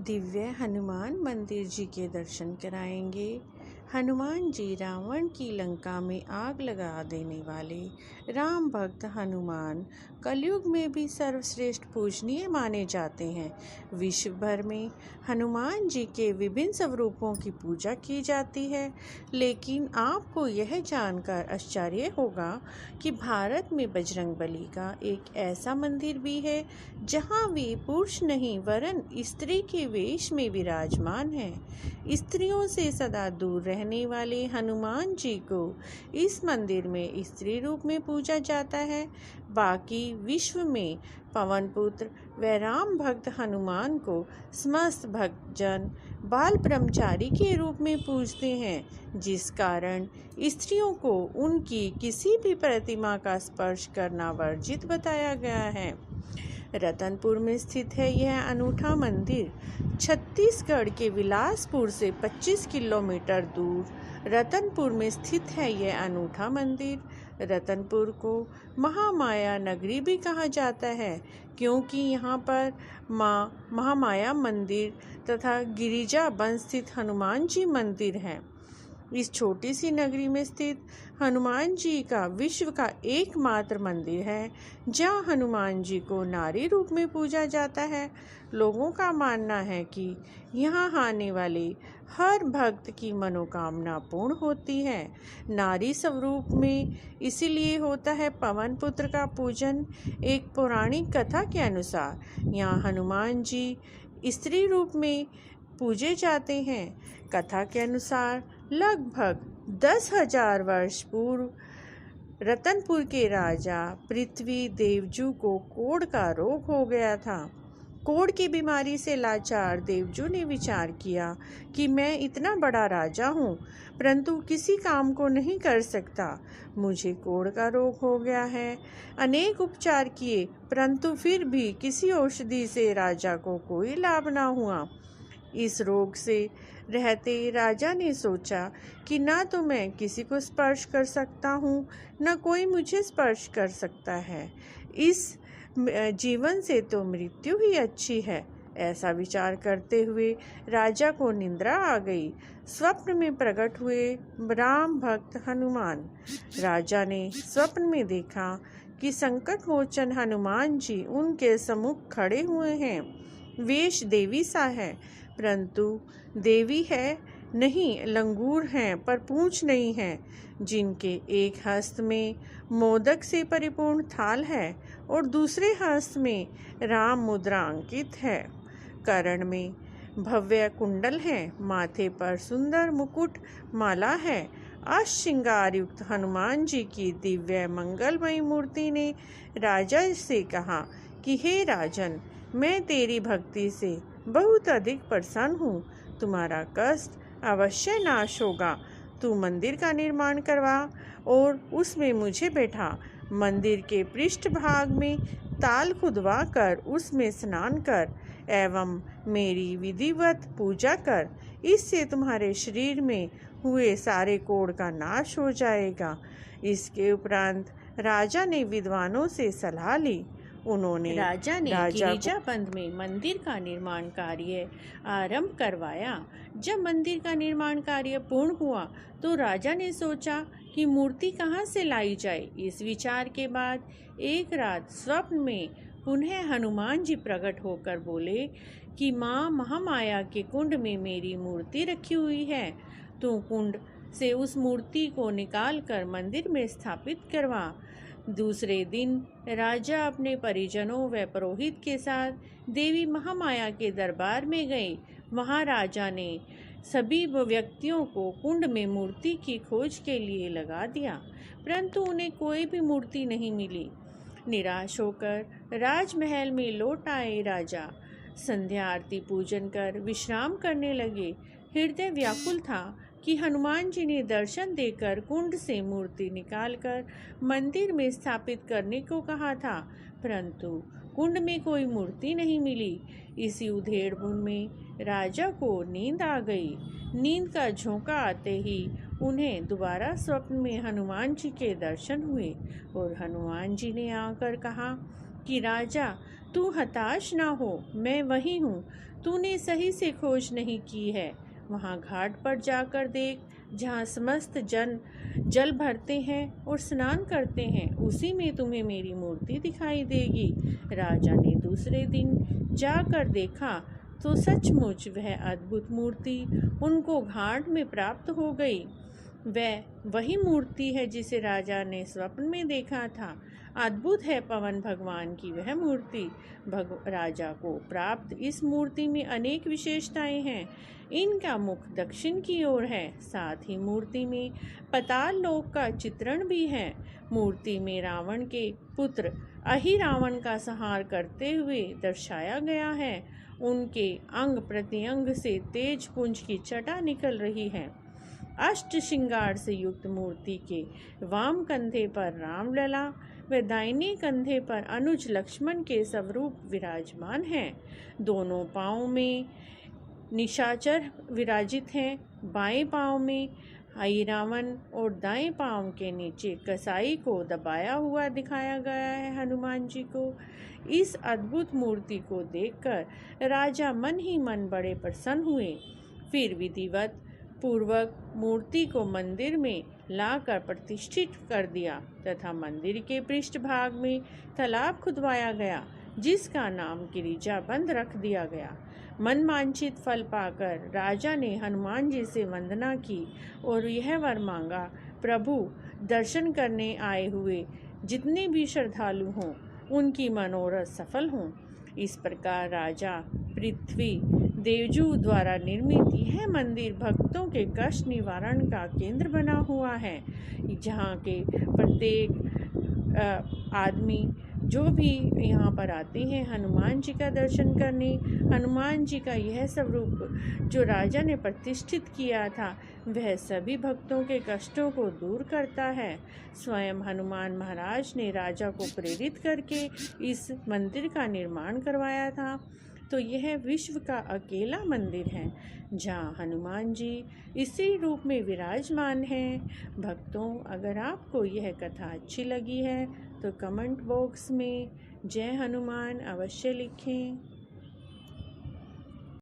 दिव्य हनुमान मंदिर जी के दर्शन कराएंगे। हनुमान जी रावण की लंका में आग लगा देने वाले राम भक्त हनुमान कलयुग में भी सर्वश्रेष्ठ पूजनीय माने जाते हैं। विश्व भर में हनुमान जी के विभिन्न स्वरूपों की पूजा की जाती है, लेकिन आपको यह जानकर आश्चर्य होगा कि भारत में बजरंगबली का एक ऐसा मंदिर भी है जहाँ वे पुरुष नहीं वरन स्त्री के वेश में विराजमान है। स्त्रियों से सदा दूर रहने वाले हनुमान जी को इस मंदिर में स्त्री रूप में पूजा जाता है। बाकी विश्व में पवन पुत्र व राम भक्त हनुमान को समस्त भक्तजन बाल ब्रह्मचारी के रूप में पूजते हैं, जिस कारण स्त्रियों को उनकी किसी भी प्रतिमा का स्पर्श करना वर्जित बताया गया है। रतनपुर में स्थित है यह अनूठा मंदिर। छत्तीसगढ़ के बिलासपुर से 25 किलोमीटर दूर रतनपुर में स्थित है यह अनूठा मंदिर। रतनपुर को महामाया नगरी भी कहा जाता है, क्योंकि यहाँ पर माँ महामाया मंदिर तथा गिरिजा वन स्थित हनुमान जी मंदिर है। इस छोटी सी नगरी में स्थित हनुमान जी का विश्व का एकमात्र मंदिर है जहाँ हनुमान जी को नारी रूप में पूजा जाता है। लोगों का मानना है कि यहाँ आने वाले हर भक्त की मनोकामना पूर्ण होती है। नारी स्वरूप में इसीलिए होता है पवन पुत्र का पूजन। एक पौराणिक कथा के अनुसार यहाँ हनुमान जी स्त्री रूप में पूजे जाते हैं। कथा के अनुसार लगभग 10,000 वर्ष पूर्व रतनपुर के राजा पृथ्वी देवजू को कोढ़ का रोग हो गया था। कोढ़ की बीमारी से लाचार देवजू ने विचार किया कि मैं इतना बड़ा राजा हूँ, परंतु किसी काम को नहीं कर सकता। मुझे कोढ़ का रोग हो गया है। अनेक उपचार किए, परंतु फिर भी किसी औषधि से राजा को कोई लाभ ना हुआ। इस रोग से रहते राजा ने सोचा कि ना तो मैं किसी को स्पर्श कर सकता हूँ, न कोई मुझे स्पर्श कर सकता है। इस जीवन से तो मृत्यु ही अच्छी है। ऐसा विचार करते हुए राजा को निद्रा आ गई। स्वप्न में प्रकट हुए राम भक्त हनुमान। राजा ने स्वप्न में देखा कि संकट मोचन हनुमान जी उनके सम्मुख खड़े हुए हैं। वेश देवी सा है, परंतु देवी है नहीं, लंगूर हैं पर पूंछ नहीं है। जिनके एक हस्त में मोदक से परिपूर्ण थाल है और दूसरे हस्त में राम मुद्रा अंकित है। करण में भव्य कुंडल है, माथे पर सुंदर मुकुट माला है। अश्रृंगार युक्त हनुमान जी की दिव्य मंगलमयी मूर्ति ने राजा से कहा कि हे राजन, मैं तेरी भक्ति से बहुत अधिक प्रसन्न हूँ। तुम्हारा कष्ट अवश्य नाश होगा। तू मंदिर का निर्माण करवा और उसमें मुझे बैठा। मंदिर के पृष्ठ भाग में ताल खुदवा कर उसमें स्नान कर एवं मेरी विधिवत पूजा कर। इससे तुम्हारे शरीर में हुए सारे कोढ़ का नाश हो जाएगा। इसके उपरांत राजा ने विद्वानों से सलाह ली। उन्होंने राजा ने गिरिजाबंद में मंदिर का निर्माण कार्य आरंभ करवाया। जब मंदिर का निर्माण कार्य पूर्ण हुआ तो राजा ने सोचा कि मूर्ति कहाँ से लाई जाए। इस विचार के बाद एक रात स्वप्न में पुनः हनुमान जी प्रकट होकर बोले कि माँ महामाया के कुंड में मेरी मूर्ति रखी हुई है। तू कुंड से उस मूर्ति को निकाल कर मंदिर में स्थापित करवा। दूसरे दिन राजा अपने परिजनों व पुरोहित के साथ देवी महामाया के दरबार में गए। वहां राजा ने सभी व्यक्तियों को कुंड में मूर्ति की खोज के लिए लगा दिया, परंतु उन्हें कोई भी मूर्ति नहीं मिली। निराश होकर राजमहल में लौट आए राजा संध्या आरती पूजन कर विश्राम करने लगे। हृदय व्याकुल था कि हनुमान जी ने दर्शन देकर कुंड से मूर्ति निकालकर मंदिर में स्थापित करने को कहा था, परंतु कुंड में कोई मूर्ति नहीं मिली। इसी उधेड़बुन में राजा को नींद आ गई। नींद का झोंका आते ही उन्हें दोबारा स्वप्न में हनुमान जी के दर्शन हुए और हनुमान जी ने आकर कहा कि राजा, तू हताश ना हो, मैं वही हूँ तूने सही से खोज नहीं की है। वहाँ घाट पर जाकर देख, जहाँ समस्त जन जल भरते हैं और स्नान करते हैं, उसी में तुम्हें मेरी मूर्ति दिखाई देगी। राजा ने दूसरे दिन जाकर देखा तो सचमुच वह अद्भुत मूर्ति उनको घाट में प्राप्त हो गई। वह वही मूर्ति है जिसे राजा ने स्वप्न में देखा था। अद्भुत है पवन भगवान की वह मूर्ति। राजा को प्राप्त इस मूर्ति में अनेक विशेषताएं हैं। इनका मुख दक्षिण की ओर है, साथ ही मूर्ति में पाताल लोक का चित्रण भी है। मूर्ति में रावण के पुत्र अहिरावण का संहार करते हुए दर्शाया गया है। उनके अंग प्रत्यंग से तेज पुंज की छटा निकल रही है। अष्ट श्रृंगार से युक्त मूर्ति के वाम कंधे पर रामलला व दाहिने कंधे पर अनुज लक्ष्मण के स्वरूप विराजमान हैं। दोनों पांवों में निशाचर विराजित हैं। बाएं पांव में अहिरावण और दाएं पांव के नीचे कसाई को दबाया हुआ दिखाया गया है हनुमान जी को। इस अद्भुत मूर्ति को देखकर राजा मन ही मन बड़े प्रसन्न हुए। फिर विधिवत पूर्वक मूर्ति को मंदिर में लाकर प्रतिष्ठित कर दिया तथा मंदिर के पृष्ठभाग में तालाब खुदवाया गया, जिसका नाम गिरिजा बंद रख दिया गया। मनवांछित फल पाकर राजा ने हनुमान जी से वंदना की और यह वर मांगा, प्रभु दर्शन करने आए हुए जितने भी श्रद्धालु हों उनकी मनोरथ सफल हों। इस प्रकार राजा पृथ्वी देवजू द्वारा निर्मित यह मंदिर भक्तों के कष्ट निवारण का केंद्र बना हुआ है। जहाँ के प्रत्येक आदमी जो भी यहाँ पर आते हैं हनुमान जी का दर्शन करने, हनुमान जी का यह स्वरूप जो राजा ने प्रतिष्ठित किया था वह सभी भक्तों के कष्टों को दूर करता है। स्वयं हनुमान महाराज ने राजा को प्रेरित करके इस मंदिर का निर्माण करवाया था। तो यह विश्व का अकेला मंदिर है जहाँ हनुमान जी इसी रूप में विराजमान हैं। भक्तों, अगर आपको यह कथा अच्छी लगी है तो कमेंट बॉक्स में जय हनुमान अवश्य लिखें।